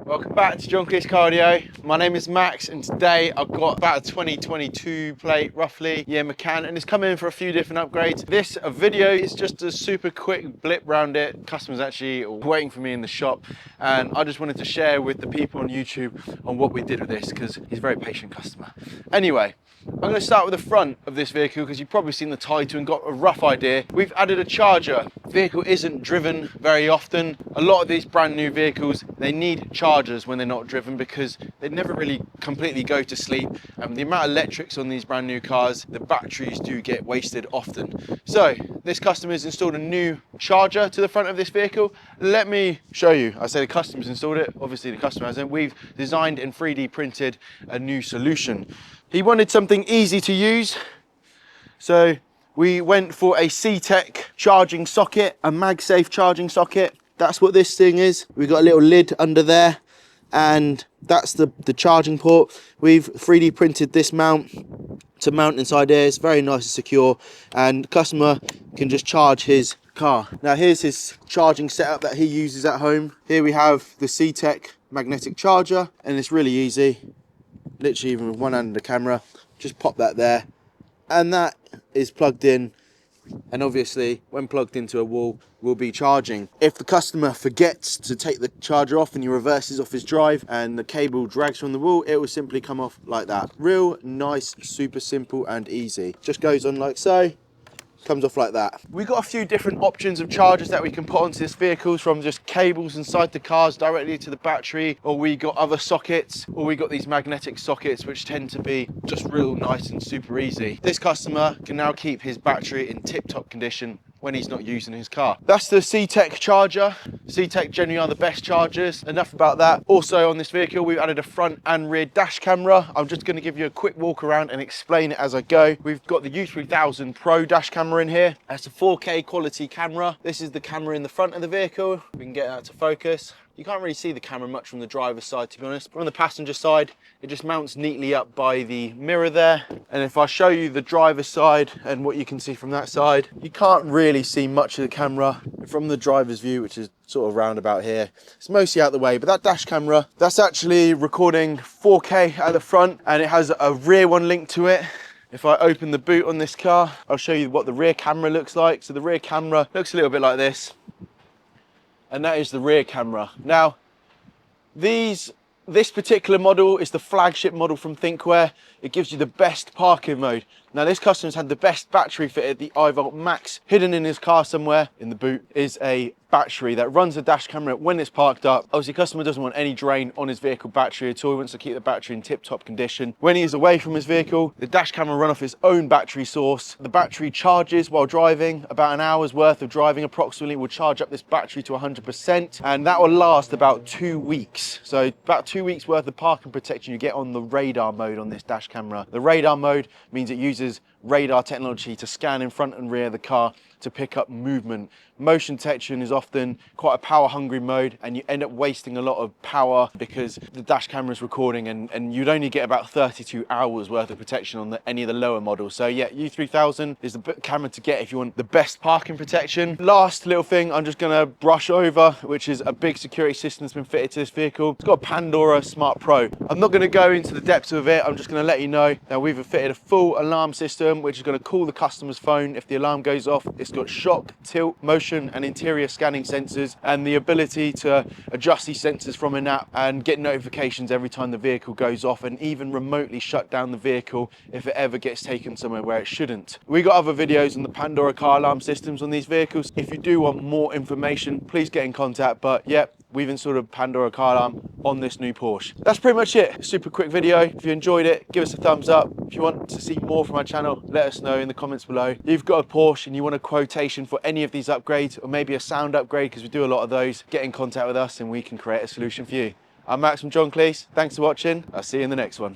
Welcome back to John Cleese Cardio. My name is Max and today I've got about a 2022 plate roughly, Macan, and it's come in for a few different upgrades. This video is just a super quick blip round it. Customers actually waiting for me in the shop and I just wanted to share with the people on YouTube on what we did with this because he's a very patient customer. Anyway, I'm going to start with the front of this vehicle because you've probably seen the title and got a rough idea. We've added a charger. The vehicle isn't driven very often. A lot of these brand new vehicles, they need chargers when they're not driven because they never really completely go to sleep. The amount of electrics on these brand new cars, the batteries do get wasted often. So this customer's installed a new charger to the front of this vehicle. Let me show you. I say the customer's installed it. Obviously the customer hasn't. We've designed and 3D printed a new solution. He wanted something easy to use, so we went for a CTEK charging socket, a MagSafe charging socket. That's what this thing is. We've got a little lid under there, and that's the charging port. We've 3D printed this mount to mount inside here. It's very nice and secure, and the customer can just charge his car. Now here's his charging setup that he uses at home. Here we have the CTEK magnetic charger, and it's really easy. Literally, even with one hand of the camera, just pop that there, and that is plugged in, and obviously when plugged into a wall will be charging. If the customer forgets to take the charger off and he reverses off his drive and the cable drags from the wall, it will simply come off like that. Real nice, super simple and easy. Just goes on like so, comes off like that. We've got a few different options of chargers that we can put onto this vehicle, from just cables inside the cars directly to the battery, or we got other sockets, or we got these magnetic sockets which tend to be just real nice and super easy. This customer can now keep his battery in tip-top condition when he's not using his car. That's the CTEK charger. CTEK generally are the best chargers. Enough about that. Also on this vehicle, we've added a front and rear dash camera. I'm just going to give you a quick walk around and explain it as I go. We've got the U3000 Pro dash camera in here. That's a 4K quality camera. This is the camera in the front of the vehicle. We can get that to focus. You can't really see the camera much from the driver's side, to be honest. But on the passenger side, it just mounts neatly up by the mirror there. And if I show you the driver's side and what you can see from that side, you can't really see much of the camera from the driver's view, which is sort of round about here. It's mostly out the way, but that dash camera, that's actually recording 4K at the front, and it has a rear one linked to it. If I open the boot on this car, I'll show you what the rear camera looks like. So the rear camera looks a little bit like this. And that is the rear camera. Now, this particular model is the flagship model from Thinkware. It gives you the best parking mode. Now, this customer's had the best battery fitted, the iVolt Max. Hidden in his car somewhere in the boot is a battery that runs the dash camera when it's parked up. Obviously, the customer doesn't want any drain on his vehicle battery at all. He wants to keep the battery in tip-top condition. When he is away from his vehicle, the dash camera run off its own battery source. The battery charges while driving. About an hour's worth of driving approximately will charge up this battery to 100%, and that will last about 2 weeks. So about 2 weeks worth of parking protection you get on the radar mode on this dash camera. The radar mode means it uses radar technology to scan in front and rear of the car to pick up movement. Motion detection is often quite a power hungry mode, and you end up wasting a lot of power because the dash camera is recording, and you'd only get about 32 hours worth of protection on any of the lower models. So yeah, U3000 is the camera to get if you want the best parking protection. Last little thing I'm just gonna brush over, which is a big security system that's been fitted to this vehicle. It's got a Pandora Smart Pro. I'm not gonna go into the depths of it. I'm just gonna let you know that we've fitted a full alarm system, which is gonna call the customer's phone if the alarm goes off. It's got shock, tilt, motion and interior scanning sensors, and the ability to adjust these sensors from an app and get notifications every time the vehicle goes off, and even remotely shut down the vehicle if it ever gets taken somewhere where it shouldn't. We got other videos on the Pandora car alarm systems on these vehicles. If you do want more information, please get in contact. But yeah, we've installed a Pandora car alarm on this new Porsche. That's pretty much it. Super quick video. If you enjoyed it, give us a thumbs up. If you want to see more from our channel, let us know in the comments below. If you've got a Porsche and you want a quotation for any of these upgrades, or maybe a sound upgrade, because we do a lot of those, get in contact with us and we can create a solution for you. I'm Max from John Cleese. Thanks for watching. I'll see you in the next one.